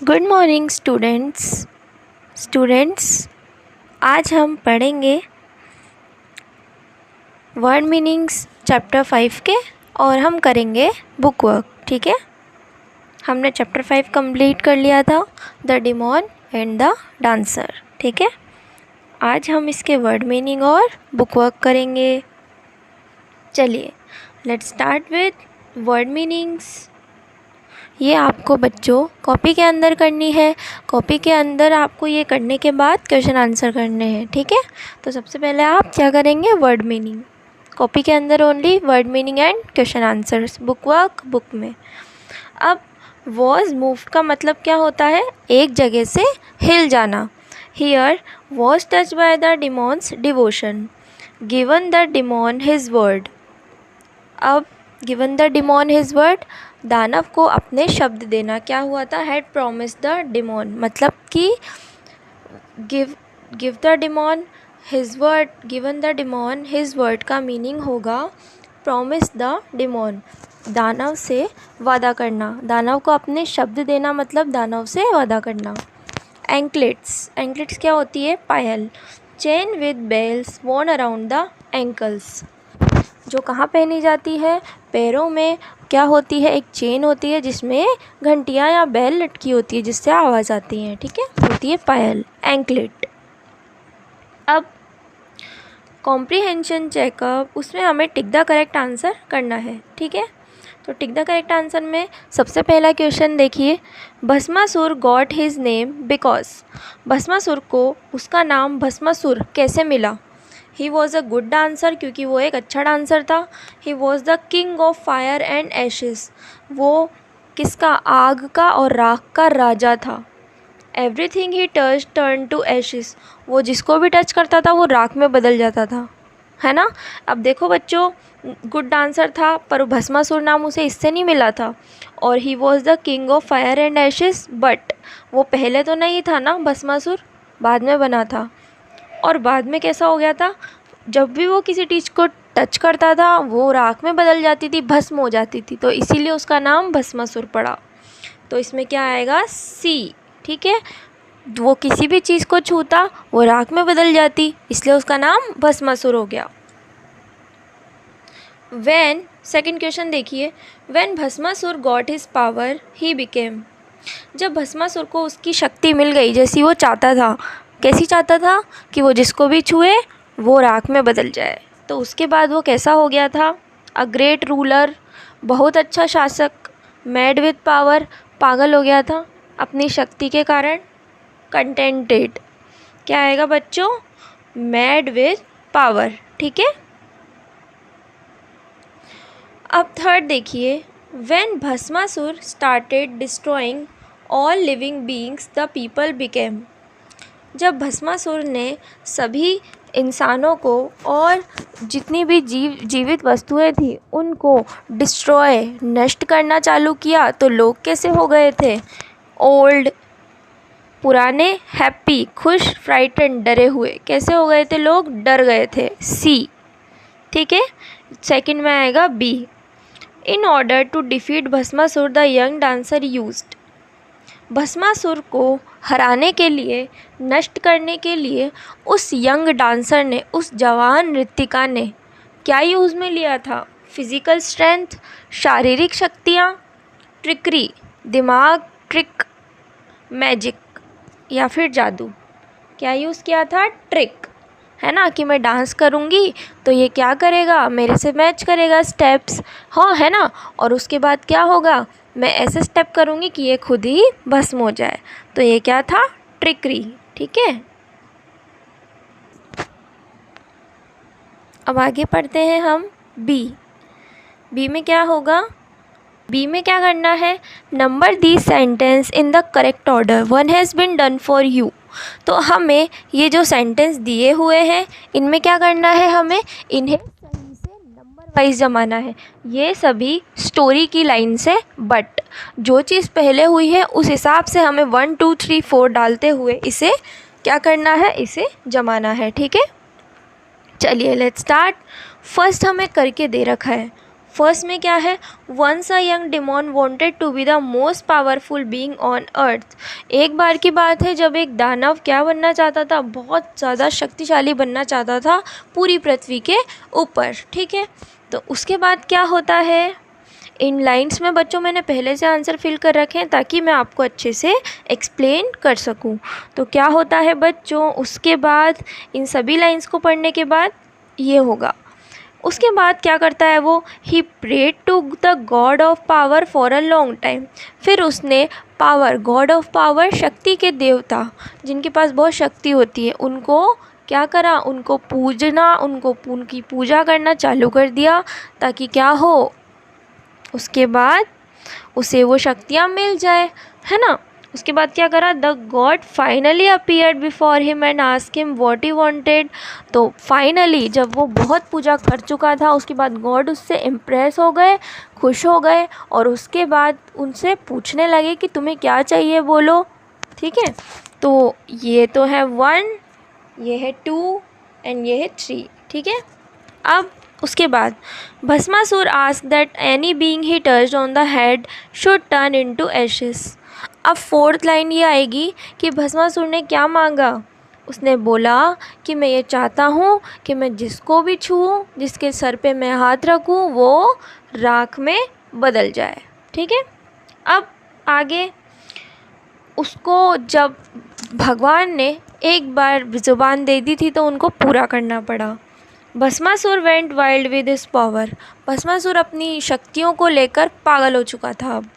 Good morning students आज हम पढ़ेंगे वर्ड मीनिंग्स चैप्टर 5 के और हम करेंगे बुक वर्क। ठीक है, हमने चैप्टर 5 कंप्लीट कर लिया था, the demon and the dancer. ठीक है, आज हम इसके वर्ड मीनिंग और बुक वर्क करेंगे। चलिए let's start with word meanings. ये आपको बच्चों कॉपी के अंदर करनी है। कॉपी के अंदर आपको ये करने के बाद क्वेश्चन आंसर करने हैं। ठीक है, तो सबसे पहले आप क्या करेंगे, वर्ड मीनिंग। कॉपी के अंदर only word meaning and question answers, book work book में। अब वॉज मूव्ड का मतलब क्या होता है, एक जगह से हिल जाना। Here was touched by the demon's devotion, given the demon his word. अब given the demon his word, दानव को अपने शब्द देना। क्या हुआ था, हैड प्रॉमिस द डिमॉन, मतलब कि give the demon his word, given the demon his word का मीनिंग होगा प्रॉमिस द डिमॉन, दानव से वादा करना। दानव को अपने शब्द देना मतलब दानव से वादा करना। एंकलेट्स क्या होती है, पायल। Chain with bells worn around the ankles, जो कहाँ पहनी जाती है, पैरों में। क्या होती है, एक चेन होती है जिसमें घंटियाँ या बेल लटकी होती है जिससे आवाज़ आती है। ठीक है, होती है पायल, एंकलेट। अब कॉम्प्रीहेंशन चेकअप, उसमें हमें टिक द करेक्ट आंसर करना है। ठीक है, तो टिक द करेक्ट आंसर में सबसे पहला क्वेश्चन देखिए, Bhasmasur got his name because. Bhasmasur को उसका नाम भस्मासुर कैसे मिला। He was a good dancer, क्योंकि वो एक अच्छा डांसर था। He was the king of fire and ashes, वो किसका, आग का और राख का राजा था। Everything he touch turn to ashes, वो जिसको भी टच करता था वो राख में बदल जाता था, है ना। अब देखो बच्चों, गुड डांसर था पर भस्मासुर नाम उसे इससे नहीं मिला था। और ही was the king of fire and ashes, but वो पहले तो नहीं था ना भस्मासुर, बाद में बना था। और बाद में कैसा हो गया था, जब भी वो किसी चीज़ को टच करता था वो राख में बदल जाती थी, भस्म हो जाती थी, तो इसीलिए उसका नाम भस्मासुर पड़ा। तो इसमें क्या आएगा, सी। ठीक है, वो किसी भी चीज़ को छूता वो राख में बदल जाती, इसलिए उसका नाम भस्मासुर हो गया। व्हेन, सेकंड क्वेश्चन देखिए, when Bhasmasur got his power he became. जब भस्मासुर को उसकी शक्ति मिल गई जैसी वो चाहता था, कैसी चाहता था कि वो जिसको भी छुए वो राख में बदल जाए, तो उसके बाद वो कैसा हो गया था, अ ग्रेट रूलर, बहुत अच्छा शासक। मैड विथ पावर, पागल हो गया था अपनी शक्ति के कारण। कंटेंटेड, क्या आएगा बच्चों, मैड विथ पावर। ठीक है, अब थर्ड देखिए, when Bhasmasur started destroying all living beings the people became. जब भस्मासुर ने सभी इंसानों को और जितनी भी जीवित वस्तुएं थी उनको डिस्ट्रॉय, नष्ट करना चालू किया, तो लोग कैसे हो गए थे, ओल्ड, पुराने, हैप्पी, खुश, फ्राइटेंड, डरे हुए। कैसे हो गए थे लोग, डर गए थे, सी। ठीक है, सेकंड में आएगा B. In order to defeat Bhasmasur the young dancer used. Bhasmasur को हराने के लिए, नष्ट करने के लिए उस यंग डांसर ने, उस जवान नृत्यिका ने क्या यूज़ में लिया था, फिज़िकल स्ट्रेंथ, शारीरिक शक्तियाँ, ट्रिकरी, दिमाग, ट्रिक, मैजिक या फिर जादू। क्या यूज़ किया था, ट्रिक, है ना, कि मैं डांस करूँगी तो ये क्या करेगा, मेरे से मैच करेगा स्टेप्स, हाँ है ना, और उसके बाद क्या होगा, मैं ऐसे स्टेप करूँगी कि ये खुद ही भस्म हो जाए, तो ये क्या था, ट्रिकरी। ठीक है, अब आगे पढ़ते हैं हम बी में क्या होगा, बी में क्या करना है, number the sentence in the correct order, one has been done for you. तो हमें ये जो सेंटेंस दिए हुए हैं इनमें क्या करना है, हमें इन्हें सही से नंबर वाइज जमाना है। ये सभी स्टोरी की लाइन से, बट जो चीज़ पहले हुई है उस हिसाब से हमें 1 2 3 4 डालते हुए इसे क्या करना है, इसे जमाना है। ठीक है, चलिए लेट्स स्टार्ट। फर्स्ट हमें करके दे रखा है, फर्स्ट में क्या है, once a young demon wanted to be the most powerful being on earth. एक बार की बात है जब एक दानव क्या बनना चाहता था, बहुत ज़्यादा शक्तिशाली बनना चाहता था पूरी पृथ्वी के ऊपर, ठीक है। तो उसके बाद क्या होता है, इन लाइंस में बच्चों मैंने पहले से आंसर फिल कर रखे हैं ताकि मैं आपको अच्छे से एक्सप्लेन कर सकूं। तो क्या होता है बच्चों, उसके बाद इन सभी लाइंस को पढ़ने के बाद ये होगा। उसके बाद क्या करता है वो, he prayed to the god of power for a long time. फिर उसने पावर, गॉड ऑफ पावर, शक्ति के देवता जिनके पास बहुत शक्ति होती है, उनको क्या करा, उनको पूजना, उनकी पूजा करना चालू कर दिया ताकि क्या हो, उसके बाद उसे वो शक्तियाँ मिल जाए, है ना। उसके बाद क्या करा, the God finally appeared before him and ask him what he wanted. तो फाइनली जब वो बहुत पूजा कर चुका था, उसके बाद गॉड उससे इम्प्रेस हो गए, खुश हो गए, और उसके बाद उनसे पूछने लगे कि तुम्हें क्या चाहिए बोलो, ठीक है। तो ये तो है 1, ये है 2 एंड ये है 3, ठीक है। अब उसके बाद Bhasmasur ask that any being he touched on the head should turn into ashes. अब फोर्थ लाइन ये आएगी कि भस्मासुर ने क्या मांगा, उसने बोला कि मैं ये चाहता हूँ कि मैं जिसको भी छूऊं, जिसके सर पे मैं हाथ रखूँ, वो राख में बदल जाए, ठीक है। अब आगे उसको जब भगवान ने एक बार ज़ुबान दे दी थी तो उनको पूरा करना पड़ा। Bhasmasur went wild with his power. Bhasmasur अपनी शक्तियों को लेकर पागल हो चुका था अब।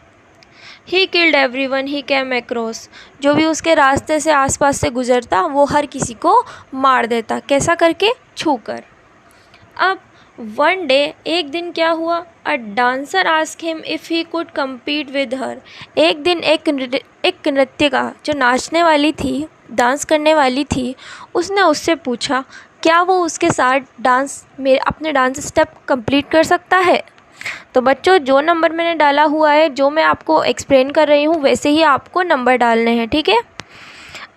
He killed everyone he came across. जो भी उसके रास्ते से आसपास से गुजरता वो हर किसी को मार देता, कैसा करके, छूकर। अब वन डे, एक दिन क्या हुआ, a dancer ask him if he could compete with her. एक दिन एक नृत्यिका जो नाचने वाली थी, डांस करने वाली थी, उसने उससे पूछा क्या वो उसके साथ अपने डांस स्टेप कंप्लीट कर सकता है। तो बच्चों जो नंबर मैंने डाला हुआ है, जो मैं आपको एक्सप्लेन कर रही हूँ, वैसे ही आपको नंबर डालने हैं, ठीक है।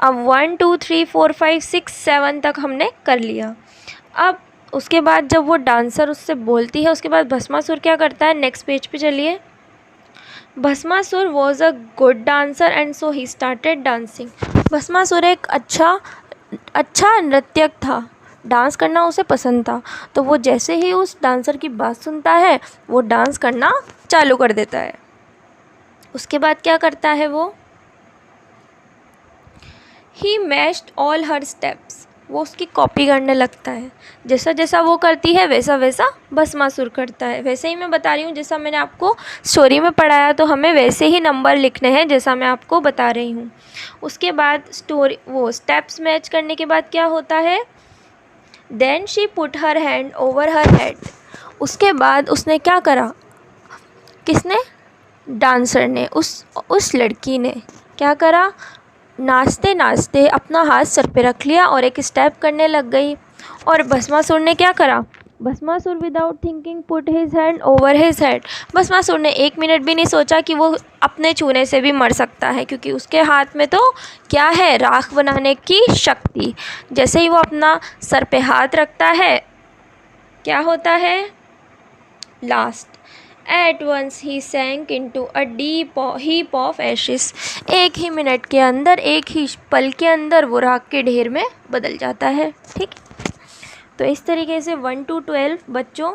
अब 1 2 3 4 5 6 7 तक हमने कर लिया। अब उसके बाद जब वो डांसर उससे बोलती है, उसके बाद भस्मासुर क्या करता है, नेक्स्ट पेज पे चलिए। Bhasmasur was a good dancer and so he started dancing. Bhasmasur एक अच्छा नृत्यक था, डांस करना उसे पसंद था, तो वो जैसे ही उस डांसर की बात सुनता है वो डांस करना चालू कर देता है। उसके बाद क्या करता है वो, ही मैच्ड ऑल हर स्टेप्स। वो उसकी कॉपी करने लगता है, जैसा जैसा वो करती है वैसा वैसा भस्मासुर करता है। वैसे ही मैं बता रही हूँ, जैसा मैंने आपको स्टोरी में पढ़ाया, तो हमें वैसे ही नंबर लिखने हैं जैसा मैं आपको बता रही हूँ। उसके बाद वो स्टेप्स मैच करने के बाद क्या होता है, then she put her hand over her head. उसके बाद उसने क्या करा, किसने, डांसर ने, उस लड़की ने क्या करा, नाचते नाचते अपना हाथ सर पे रख लिया और एक स्टेप करने लग गई। और भस्मासुर ने क्या करा, Bhasmasur without thinking put his hand over his head. Bhasmasur ने 1 मिनट भी नहीं सोचा कि वो अपने छूने से भी मर सकता है, क्योंकि उसके हाथ में तो क्या है, राख बनाने की शक्ति। जैसे ही वो अपना सर पे हाथ रखता है, क्या होता है, लास्ट एट वंस ही sank into a deep heap of ashes. एक ही मिनट के अंदर, एक ही पल के अंदर वो राख के ढेर में बदल जाता है, ठीक। तो इस तरीके से 1 to 12 बच्चों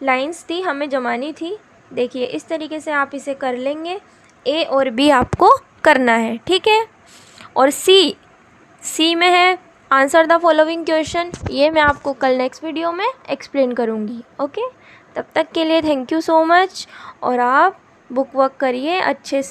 लाइंस थी, हमें जमानी थी। देखिए इस तरीके से आप इसे कर लेंगे, ए और बी आपको करना है, ठीक है। और सी में है आंसर द फॉलोइंग क्वेश्चन, ये मैं आपको कल नेक्स्ट वीडियो में एक्सप्लेन करूँगी, ओके। तब तक के लिए थैंक यू सो मच, और आप बुक वर्क करिए अच्छे से।